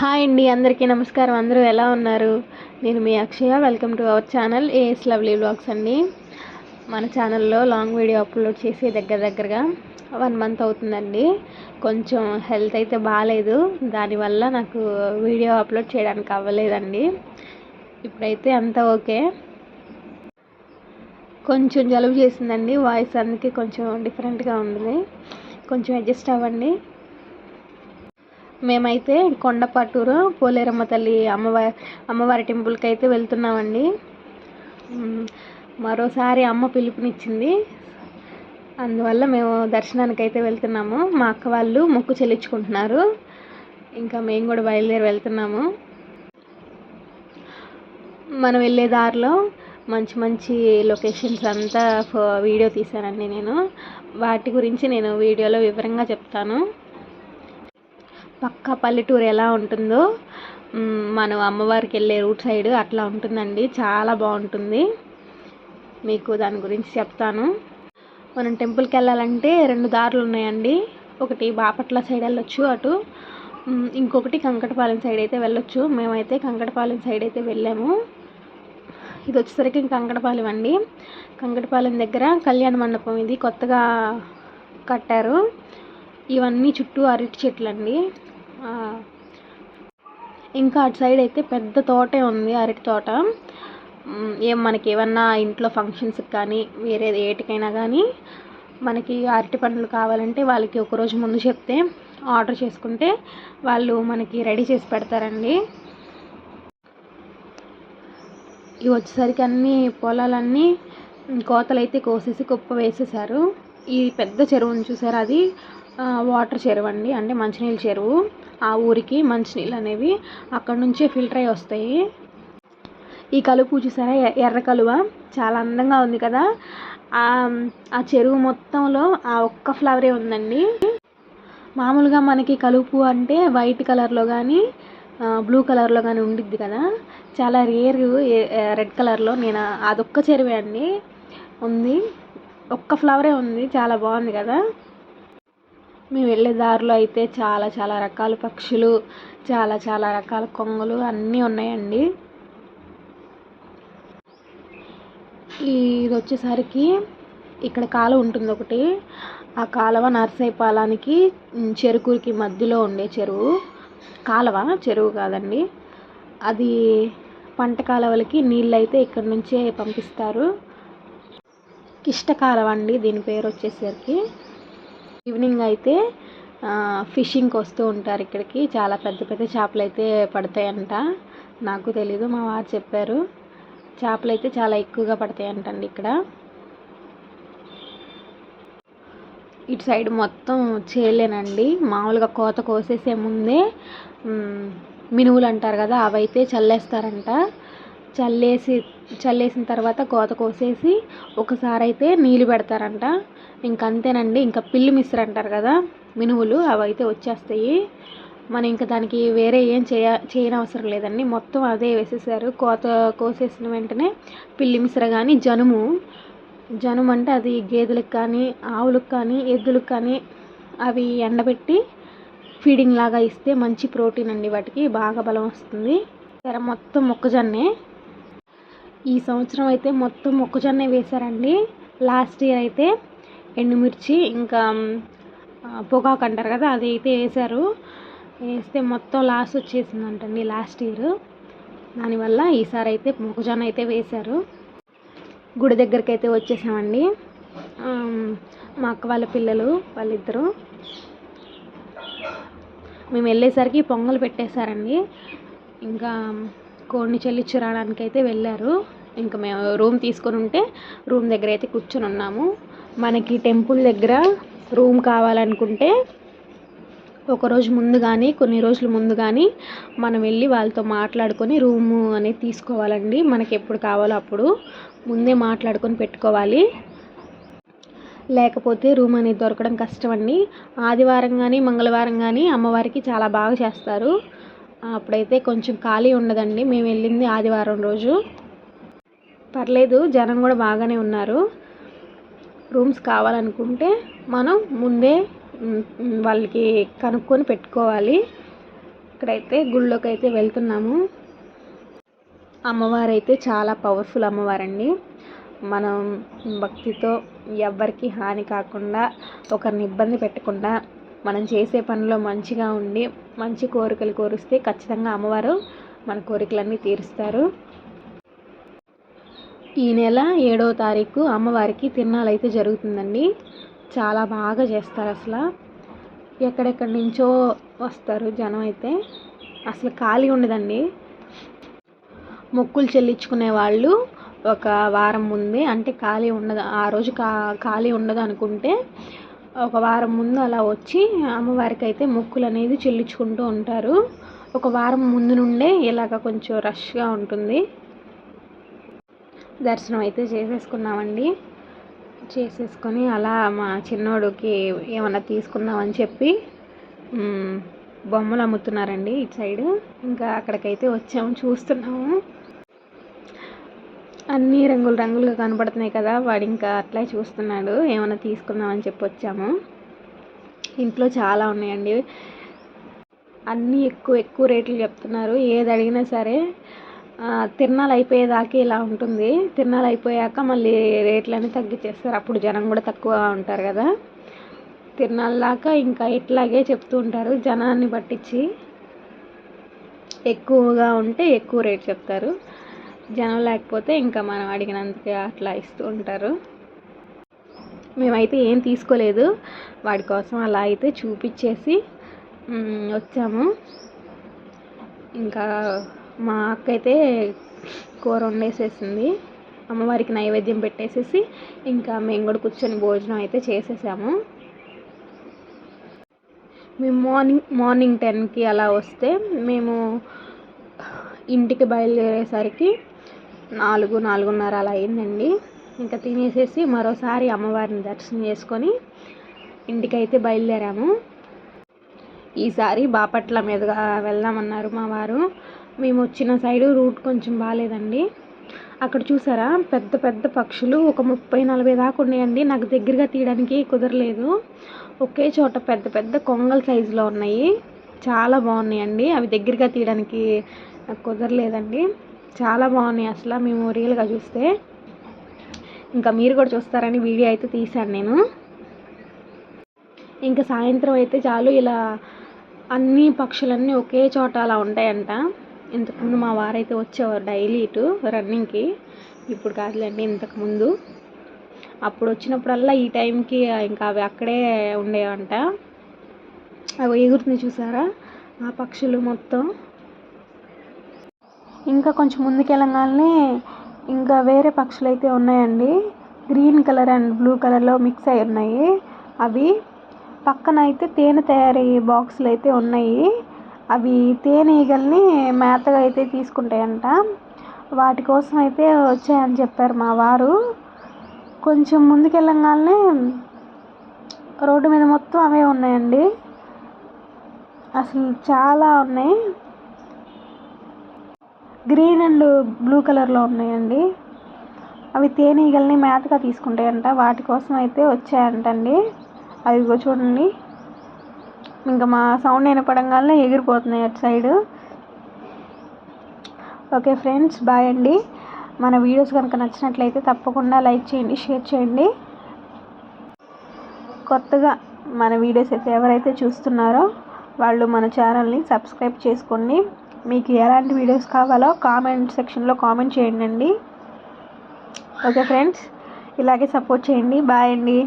Hi అండి, అందరికీ నమస్కారం. అందరూ ఎలా ఉన్నారు? నేను మీ Akshaya. Welcome to our channel AS lovely vlogs అండి. మన ఛానల్లో లాంగ్ వీడియో అప్లోడ్ చేసి దగ్గరగా 1 మంత్ అవుతుందండి. కొంచెం హెల్త్ అయితే బాగాలేదు, దానివల్ల నాకు వీడియో అప్లోడ్ చేయడానికి అవ్వలేదండి. ఇప్పుడైతే అంతా ఓకే. కొంచెం జలుబు చేసిందండి, వాయిస్ అందుకే కొంచెం డిఫరెంట్గా ఉంది. కొంచెం అడ్జస్ట్ అవ్వండి. మేమైతే కొండపట్టూరు పోలేరమ్మ తల్లి అమ్మవారి టెంపుల్కి అయితే వెళ్తున్నామండి. మరోసారి అమ్మ పిలుపునిచ్చింది, అందువల్ల మేము దర్శనానికి అయితే వెళ్తున్నాము. మా అక్క వాళ్ళు మొక్కు చెల్లించుకుంటున్నారు, ఇంకా మేము కూడా బయలుదేరి వెళ్తున్నాము. మనం వెళ్ళే దారిలో మంచి మంచి లొకేషన్స్ అంతా వీడియో తీశానండి నేను. వాటి గురించి నేను వీడియోలో వివరంగా చెప్తాను. పక్కా పల్లెటూరు ఎలా ఉంటుందో మనం అమ్మవారికి వెళ్ళే రూట్ సైడ్ అట్లా ఉంటుందండి. చాలా బాగుంటుంది, మీకు దాని గురించి చెప్తాను. మనం టెంపుల్కి వెళ్ళాలంటే 2 దారులు ఉన్నాయండి. ఒకటి బాపట్ల సైడ్ వెళ్ళొచ్చు అటు, ఇంకొకటి కంకటపాలెం సైడ్ అయితే వెళ్ళొచ్చు. మేమైతే కంకటపాలెం సైడ్ అయితే వెళ్ళాము. ఇది వచ్చేసరికి కంకటపాలెం అండి. కంకటపాలెం దగ్గర కళ్యాణ మండపం ఇది కొత్తగా కట్టారు. ఇవన్నీ చుట్టూ అరటి చెట్లు అండి. ఇంకా అటు సైడ్ అయితే పెద్ద తోటే ఉంది, అరటి తోట. మనకి ఏమన్నా ఇంట్లో ఫంక్షన్స్కి కానీ వేరే ఏటికైనా కానీ మనకి అరటి పండ్లు కావాలంటే వాళ్ళకి ఒకరోజు ముందు చెప్తే ఆర్డర్ చేసుకుంటే వాళ్ళు మనకి రెడీ చేసి పెడతారండి. ఇవి వచ్చేసరికి అన్ని పొలాలన్నీ కోతలు అయితే కోసేసి కుప్ప వేసేసారు. ఈ పెద్ద చెరువుని చూసారు, అది వాటర్ చెరువు అండి, అంటే మంచినీళ్ళ చెరువు. ఆ ఊరికి మంచినీళ్ళు అనేవి అక్కడ నుంచే ఫిల్టర్ అయ్యి వస్తాయి. ఈ కలుపు చూసారా, ఎర్ర కలువ చాలా అందంగా ఉంది కదా. ఆ చెరువు మొత్తంలో ఆ ఒక్క ఫ్లవరే ఉందండి. మామూలుగా మనకి కలుపు అంటే వైట్ కలర్లో కానీ బ్లూ కలర్లో కానీ ఉండిద్ది కదా, చాలా రేర్ రెడ్ కలర్లో. నేను అదొక్క చెరువే అండి ఉంది, ఒక్క ఫ్లవరే ఉంది. చాలా బాగుంది కదా. మేము వెళ్ళే దారిలో అయితే చాలా రకాల పక్షులు, చాలా రకాల కొంగలు అన్నీ ఉన్నాయండి. ఇది వచ్చేసరికి ఇక్కడ కాలువ ఉంటుంది ఒకటి. ఆ కాలువ నర్సాయిపాలానికి చెరుకురికి మధ్యలో ఉండే చెరువు. చెరువు కాదండి అది. పంట కాలువలకి నీళ్ళు అయితే ఇక్కడ నుంచే పంపిస్తారు. కిష్ట కాలువ అండి దీని పేరు వచ్చేసరికి. ఈవినింగ్ అయితే ఫిషింగ్కి వస్తూ ఉంటారు ఇక్కడికి. చాలా పెద్ద చేపలు అయితే పడతాయంట, నాకు తెలీదు, మా వారు చెప్పారు. చేపలు అయితే చాలా ఎక్కువగా పడతాయంటండి ఇక్కడ. ఇటు సైడ్ మొత్తం చేలేనండి. మామూలుగా కోత కోసేసే ముందే మినువులు అంటారు కదా, అవైతే చల్లేస్తారంట. చల్లేసిన తర్వాత కోత కోసేసి ఒకసారి అయితే నీళ్ళు పెడతారంట. ఇంకంతేనండి. ఇంకా పిల్లి మిశ్ర అంటారు కదా మినువులు, అవి అయితే వచ్చేస్తాయి. మనం ఇంకా దానికి వేరే ఏం చేయనవసరం లేదండి, మొత్తం అదే వేసేసారు. కోత కోసేసిన వెంటనే పిల్లి మిశ్ర కానీ జనుము అంటే అది గేదెలకు కానీ ఆవులకు కానీ ఎద్దులకు కానీ అవి ఎండబెట్టి ఫీడింగ్ లాగా ఇస్తే మంచి ప్రోటీన్ అండి, వాటికి బాగా బలం వస్తుంది. మొత్తం మొక్కజొన్నే. ఈ సంవత్సరం అయితే మొత్తం మొక్కజొన్నే వేశారండి. లాస్ట్ ఇయర్ అయితే ఎండుమిర్చి ఇంకా పొగాకు అంటారు కదా, అది అయితే వేశారు. వేస్తే మొత్తం లాస్ వచ్చేసిందంటండి లాస్ట్ ఇయర్. దానివల్ల ఈసారి అయితే మొక్కజొన్న అయితే వేశారు. గుడి దగ్గరికి అయితే వచ్చేసామండి. మా అక్క వాళ్ళ పిల్లలు వాళ్ళిద్దరూ. మేము వెళ్ళేసరికి పొంగల్ పెట్టేశారండి. ఇంకా కోడిని చెల్లించురావడానికి అయితే వెళ్ళారు. ఇంకా మేము రూమ్ తీసుకొని ఉంటే రూమ్ దగ్గర అయితే కూర్చొని ఉన్నాము. మనకి టెంపుల్ దగ్గర రూమ్ కావాలనుకుంటే ఒకరోజు ముందు కానీ కొన్ని రోజుల ముందు కానీ మనం వెళ్ళి వాళ్ళతో మాట్లాడుకొని రూము అనేది తీసుకోవాలండి. మనకి ఎప్పుడు కావాలో అప్పుడు ముందే మాట్లాడుకొని పెట్టుకోవాలి, లేకపోతే రూమ్ అనేది దొరకడం కష్టం అండి. ఆదివారం కానీ మంగళవారం కానీ అమ్మవారికి చాలా బాగా చేస్తారు. అప్పుడైతే కొంచెం ఖాళీ ఉండదండి. మేము వెళ్ళింది ఆదివారం రోజు. పర్లేదు, జనం కూడా బాగానే ఉన్నారు. రూమ్స్ కావాలనుకుంటే మనం ముందే వాళ్ళకి కనుక్కొని పెట్టుకోవాలి. ఇక్కడైతే గుళ్ళోకి అయితే వెళ్తున్నాము. అమ్మవారు అయితే చాలా పవర్ఫుల్ అమ్మవారండి. మనం భక్తితో ఎవ్వరికి హాని కాకుండా, ఒకరిని ఇబ్బంది పెట్టకుండా, మనం చేసే పనిలో మంచిగా ఉండి మంచి కోరికలు కోరిస్తే ఖచ్చితంగా అమ్మవారు మన కోరికలన్నీ తీరుస్తారు. ఈ నెల 7వ తారీఖు అమ్మవారికి తిరునాళ్ళు అయితే జరుగుతుందండి. చాలా బాగా చేస్తారు. అసలు ఎక్కడెక్కడి నుంచో వస్తారు జనం. అయితే అసలు ఖాళీ ఉండదండి. మొక్కులు చెల్లించుకునే వాళ్ళు ఒక వారం ముందే, అంటే ఖాళీ ఉండదు, ఆ రోజు ఖాళీ ఉండదు అనుకుంటే ఒక వారం ముందు అలా వచ్చి అమ్మవారికి అయితే మొక్కులు అనేది చెల్లించుకుంటూ ఉంటారు. ఒక వారం ముందు నుండే ఇలాగ కొంచెం రష్గా ఉంటుంది. దర్శనం అయితే చేసేసుకున్నామండి. చేసేసుకొని అలా మా చిన్నోడికి ఏమన్నా తీసుకుందామని చెప్పి బొమ్మలు అమ్ముతున్నారండి ఇటు సైడు. ఇంకా అక్కడికైతే వచ్చాము, చూస్తున్నాము. అన్నీ రంగులు రంగులుగా కనపడుతున్నాయి కదా, వాడు ఇంకా అట్లా చూస్తున్నాడు. ఏమైనా తీసుకుందామని చెప్పి వచ్చాము. ఇంట్లో చాలా ఉన్నాయండి. అన్నీ ఎక్కువ రేట్లు చెప్తున్నారు. ఏది అడిగినా సరే తిరునాళ్ళు అయిపోయేదాకా ఇలా ఉంటుంది. తిరునాళ్ళు అయిపోయాక మళ్ళీ రేట్లన్నీ తగ్గించేస్తారు. అప్పుడు జనం కూడా తక్కువ ఉంటారు కదా. తిరునాళ్ళ దాకా ఇంకా ఇట్లాగే చెప్తూ ఉంటారు. జనాన్ని పట్టించి ఎక్కువగా ఉంటే ఎక్కువ రేట్ చెప్తారు. జనం లేకపోతే ఇంకా మనం అడిగినందుకే అట్లా ఇస్తూ ఉంటారు. మేమైతే ఏం తీసుకోలేదు. వాడి కోసం అలా అయితే చూపించేసి వచ్చాము. ఇంకా మా అక్క అయితే కూర వండేసేసింది. అమ్మవారికి నైవేద్యం పెట్టేసేసి ఇంకా మేము కూడా కూర్చొని భోజనం అయితే చేసేసాము. మేము మార్నింగ్ 10కి అలా వస్తే మేము ఇంటికి బయలుదేరేసరికి 4:30 అలా అయిందండి. ఇంకా తినేసేసి మరోసారి అమ్మవారిని దర్శనం చేసుకొని ఇంటికైతే బయలుదేరాము. ఈసారి బాపట్ల మీదుగా వెళ్దామన్నారు మా వారు. మేము వచ్చిన సైడు రూట్ కొంచెం బాగాలేదండి. అక్కడ చూసారా పెద్ద పెద్ద పక్షులు ఒక 30-40 దాకా ఉన్నాయండి. నాకు దగ్గరగా తీయడానికి కుదరలేదు. ఒకే చోట పెద్ద పెద్ద కొంగల సైజులో ఉన్నాయి. చాలా బాగున్నాయండి. అవి దగ్గరగా తీయడానికి నాకు కుదరలేదండి. చాలా బాగున్నాయి అసలు మేము రియల్గా చూస్తే. ఇంకా మీరు కూడా చూస్తారని వీడియో అయితే తీశాను నేను. ఇంకా సాయంత్రం అయితే చాలు ఇలా అన్ని పక్షులన్నీ ఒకే చోట అలా ఉంటాయంట. ఇంతకుముందు మా వారైతే వచ్చేవారు డైలీ ఇటు రన్నింగ్కి. ఇప్పుడు కాదులేండి, ఇంతకుముందు. అప్పుడు వచ్చినప్పుడల్లా ఈ టైంకి ఇంకా అవి అక్కడే ఉండేవంట. అవి ఎగురుతుంది చూసారా ఆ పక్షులు మొత్తం. ఇంకా కొంచెం ముందుకెళ్ళగానే ఇంకా వేరే పక్షులు అయితే ఉన్నాయండి. గ్రీన్ కలర్ అండ్ బ్లూ కలర్లో మిక్స్ అయి ఉన్నాయి. అవి పక్కన అయితే తేనె తయారీ బాక్సులు అయితే ఉన్నాయి. అవి తేనెగల్ని మేతగా అయితే తీసుకుంటాయంట. వాటి కోసం అయితే వచ్చాయని చెప్పారు మా వారు. కొంచెం ముందుకెళ్ళగానే రోడ్డు మీద మొత్తం అవే ఉన్నాయండి. అసలు చాలా ఉన్నాయి. గ్రీన్ అండ్ బ్లూ కలర్లో ఉన్నాయండి. అవి తేనెగల్ని మేతగా తీసుకుంటాయంట. వాటి కోసం అయితే వచ్చాయంటండి. అవి చూడండి, ఇంకా మా సౌండ్ వినపడంగానే ఎగిరిపోతున్నాయి అటు సైడు. ఓకే ఫ్రెండ్స్, బాయ్ అండి. మన వీడియోస్ కనుక నచ్చినట్లయితే తప్పకుండా లైక్ చేయండి, షేర్ చేయండి. కొత్తగా మన వీడియోస్ అయితే ఎవరైతే చూస్తున్నారో వాళ్ళు మన ఛానల్ని సబ్స్క్రైబ్ చేసుకోండి. మీకు ఎలాంటి వీడియోస్ కావాలో కామెంట్ సెక్షన్లో కామెంట్ చేయండి. ఓకే ఫ్రెండ్స్, ఇలాగే సపోర్ట్ చేయండి. బాయ్ అండి.